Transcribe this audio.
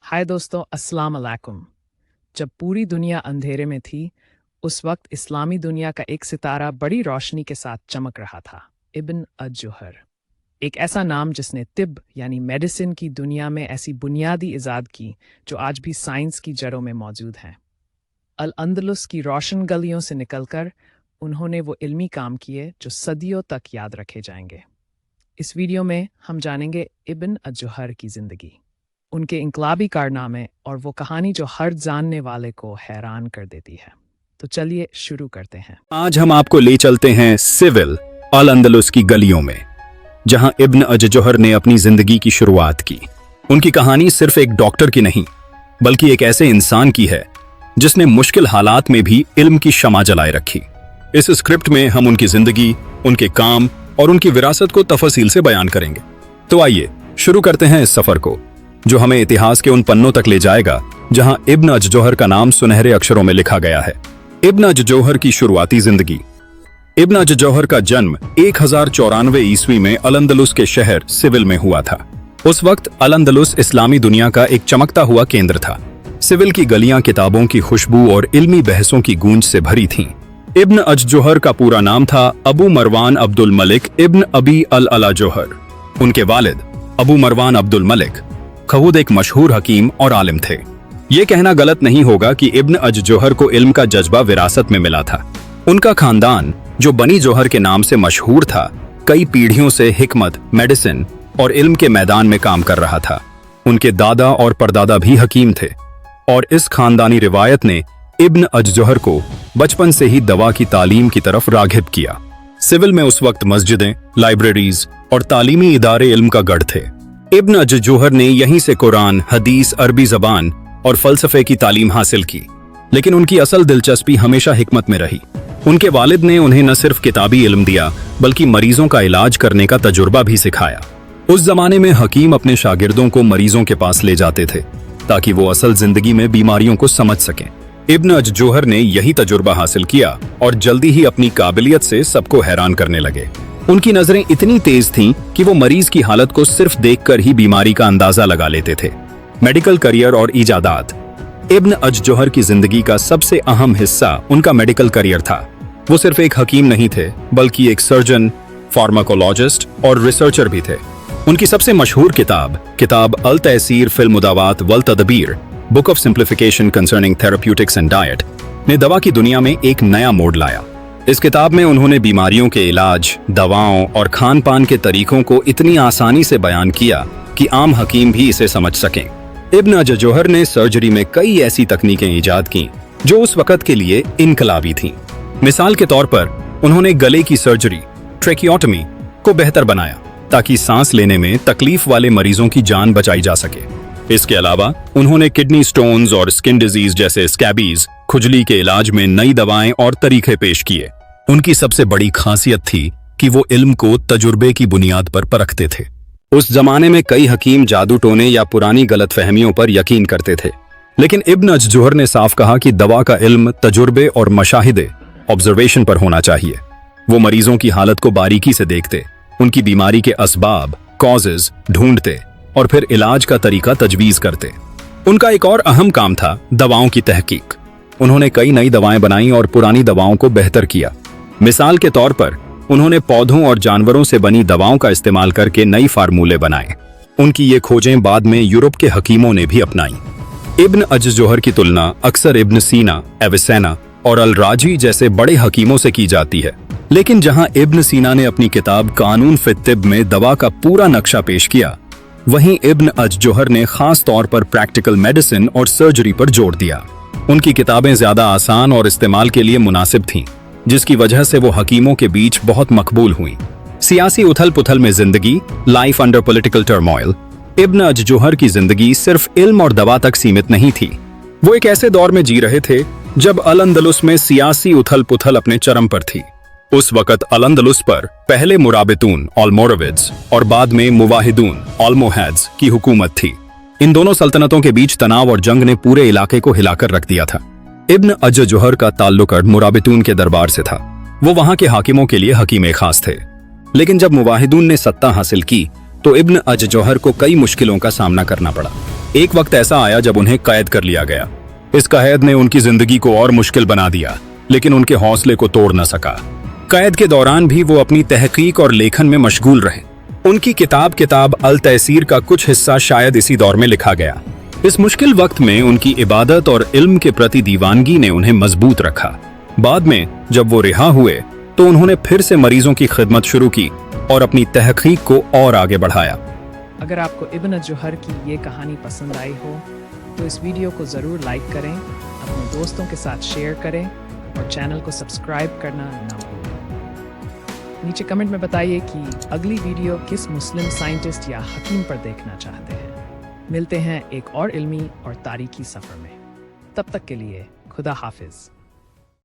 हाय दोस्तों, अस्सलाम अलैकुम। जब पूरी दुनिया अंधेरे में थी, उस वक्त इस्लामी दुनिया का एक सितारा बड़ी रोशनी के साथ चमक रहा था, इब्न अज-जुहर। एक ऐसा नाम जिसने तिब यानी मेडिसिन की दुनिया में ऐसी बुनियादी इजाद की जो आज भी साइंस की जड़ों में मौजूद हैं। अल अंदलुस की रोशन गलियों से निकलकर उन्होंने वो इल्मी काम किए जो सदियों तक याद रखे जाएंगे। इस वीडियो में हम जानेंगे इब्न अज-जुहर की ज़िंदगी, उनके इनकलाबी कारनामे और वो कहानी जो हर जानने वाले को हैरान कर देती है। तो चलिए शुरू करते हैं। आज हम आपको ले चलते हैं सिविल अल अंदलुस की गलियों में, जहां इब्न अज-जुहर ने अपनी जिंदगी की शुरुआत की। उनकी कहानी सिर्फ एक डॉक्टर की नहीं, बल्कि एक ऐसे इंसान की है जिसने मुश्किल हालात में भी इल्म की शमा जलाए रखी। इस स्क्रिप्ट में हम उनकी जिंदगी, उनके काम और उनकी विरासत को तफसील से बयान करेंगे। तो आइए शुरू करते हैं इस सफर को, जो हमें इतिहास के उन पन्नों तक ले जाएगा जहां इब्न अज-जुहर का नाम सुनहरे अक्षरों में लिखा गया है। इब्न अज-जुहर की शुरुआती जिंदगी। इब्न अज-जुहर का जन्म 1094 ईस्वी में अल अंदलुस के शहर सिविल में हुआ था। उस वक्त अल अंदलुस इस्लामी दुनिया का एक चमकता हुआ केंद्र था। सिविल की गलियां किताबों की खुशबू और इल्मी बहसों की गूंज से भरी थीं। इब्न अज-जुहर का पूरा नाम था अबू मरवान अब्दुल मलिक इब्न अबी अल अला जोहर। उनके वालिद अबू मरवान अब्दुल मलिक खुद एक मशहूर हकीम और आलिम थे। ये कहना गलत नहीं होगा कि इब्न अज-जुहर को इल्म का जज्बा विरासत में मिला था। उनका खानदान, जो बनी जोहर के नाम से मशहूर था, कई पीढ़ियों से हिकमत, मेडिसिन और इल्म के मैदान में काम कर रहा था। उनके दादा और परदादा भी हकीम थे और इस खानदानी रिवायत ने इब्न अज-जुहर को बचपन से ही दवा की तालीम की तरफ राग़िब किया। सिविल में उस वक्त मस्जिदें, लाइब्रेरीज और तालीमी इदारे इल्म का गढ़ थे। इब्न अज-जुहर ने यहीं से कुरान, हदीस, अरबी ज़बान और फ़लसफ़े की तालीम हासिल की, लेकिन उनकी असल दिलचस्पी हमेशा हिकमत में रही। उनके वालिद ने उन्हें न सिर्फ किताबी इल्म दिया, बल्कि मरीजों का इलाज करने का तजुर्बा भी सिखाया। उस जमाने में हकीम अपने शागिर्दों को मरीजों के पास ले जाते थे ताकि वो असल जिंदगी में बीमारियों को समझ सकें। इब्न अज-जुहर ने यही तजुर्बा हासिल किया और जल्दी ही अपनी काबिलियत से सबको हैरान करने लगे। उनकी नजरें इतनी तेज थीं कि वो मरीज की हालत को सिर्फ देखकर ही बीमारी का अंदाजा लगा लेते थे। मेडिकल करियर और इजादात। इब्न अज-जुहर की जिंदगी का सबसे अहम हिस्सा उनका मेडिकल करियर था। वो सिर्फ एक हकीम नहीं थे, बल्कि एक सर्जन, फार्माकोलॉजिस्ट और रिसर्चर भी थे। उनकी सबसे मशहूर किताब अल तहसीर फिल मुदावात वल तदबीर, book of simplification concerning therapeutics and diet, ने दवा की दुनिया में एक नया मोड़ लाया। इस किताब में उन्होंने बीमारियों के इलाज, दवाओं और खान पान के तरीकों को इतनी आसानी से बयान किया कि आम हकीम भी इसे समझ सकें। इब्न अज-जुहर ने सर्जरी में कई ऐसी तकनीकें ईजाद की जो उस वक्त के लिए इनकलाबी थीं। मिसाल के तौर पर उन्होंने गले की सर्जरी, ट्रेकियोटमी, को बेहतर बनाया ताकि सांस लेने में तकलीफ वाले मरीजों की जान बचाई जा सके। इसके अलावा उन्होंने किडनी स्टोन्स और स्किन डिजीज जैसे स्कैबीज, खुजली के इलाज में नई दवाएं और तरीके पेश किए। उनकी सबसे बड़ी खासियत थी कि वो इल्म को तजुर्बे की बुनियाद पर परखते थे। उस जमाने में कई हकीम जादू टोने या पुरानी गलतफहमियों पर यकीन करते थे, लेकिन इब्न अज-जुहर ने साफ कहा कि दवा का इल्म तजुर्बे और मशाहिदे, ऑब्जर्वेशन पर होना चाहिए। वो मरीजों की हालत को बारीकी से देखते, उनकी बीमारी के असबाब, कॉजेज ढूंढते और फिर इलाज का तरीका तजवीज करते। उनका एक और अहम काम था दवाओं की तहकीक। उन्होंने कई नई दवाएं बनाई और पुरानी दवाओं को बेहतर किया। मिसाल के तौर पर उन्होंने पौधों और जानवरों से बनी दवाओं का इस्तेमाल करके नई फार्मूले बनाए। उनकी ये खोजें बाद में यूरोप के हकीमों ने भी अपनाई। इब्न अज-जुहर की तुलना अक्सर इब्न सीना, एविसेना और अल राजी जैसे बड़े हकीमों से की जाती है, लेकिन जहां इब्न सीना ने अपनी किताब कानून फित तिब में दवा का पूरा नक्शा पेश किया, वहीं इब्न अज-जुहर ने खास तौर पर प्रैक्टिकल मेडिसिन और सर्जरी पर जोर दिया। उनकी किताबें ज्यादा आसान और इस्तेमाल के लिए मुनासिब थीं, जिसकी वजह से वो हकीमों के बीच बहुत मकबूल हुई। सियासी उथल पुथल में जिंदगी, लाइफ अंडर पॉलिटिकल टर्मोइल। इब्न अज-जुहर की जिंदगी सिर्फ इल्म और दवा तक सीमित नहीं थी। वो एक ऐसे दौर में जी रहे थे जब अल अंदलुस में सियासी उथल पुथल अपने चरम पर थी। उस वक्त अल अंदलुस पर पहले मुराबितून, ऑलमोराविड्स और बाद में मुवाहिदून, ऑलमोहैड्स की हुकूमत थी। इन दोनों सल्तनतों के बीच तनाव और जंग ने पूरे इलाके को हिलाकर रख दिया था। इब्न अज-जुहर का ताल्लुक मुराबितून के दरबार से था। वो वहां के हाकिमों के लिए हकीम खास थे, लेकिन जब मुवाहिदून ने सत्ता हासिल की तो इब्न अज-जुहर को कई मुश्किलों का सामना करना पड़ा। एक वक्त ऐसा आया जब उन्हें कैद कर लिया गया। इस कैद ने उनकी जिंदगी को और मुश्किल बना दिया, लेकिन उनके हौसले को तोड़ न सका। कैद के दौरान भी वो अपनी तहकीक और लेखन में मशगूल रहे। उनकी किताब अल तैसीर का कुछ हिस्सा शायद इसी दौर में लिखा गया। इस मुश्किल वक्त में उनकी इबादत और इल्म के प्रति दीवानगी ने उन्हें मजबूत रखा। बाद में जब वो रिहा हुए तो उन्होंने फिर से मरीजों की खिदमत शुरू की और अपनी तहकीक को और आगे बढ़ाया। अगर आपको इब्न जुहर की ये कहानी पसंद आई हो तो इस वीडियो को ज़रूर लाइक करें, अपने दोस्तों के साथ शेयर करें और चैनल को सब्सक्राइब करना ना भूलें। नीचे कमेंट में बताइए कि अगली वीडियो किस मुस्लिम साइंटिस्ट या हकीम पर देखना चाहते हैं। मिलते हैं एक और इल्मी और तारीखी सफ़र में। तब तक के लिए खुदा हाफिज़।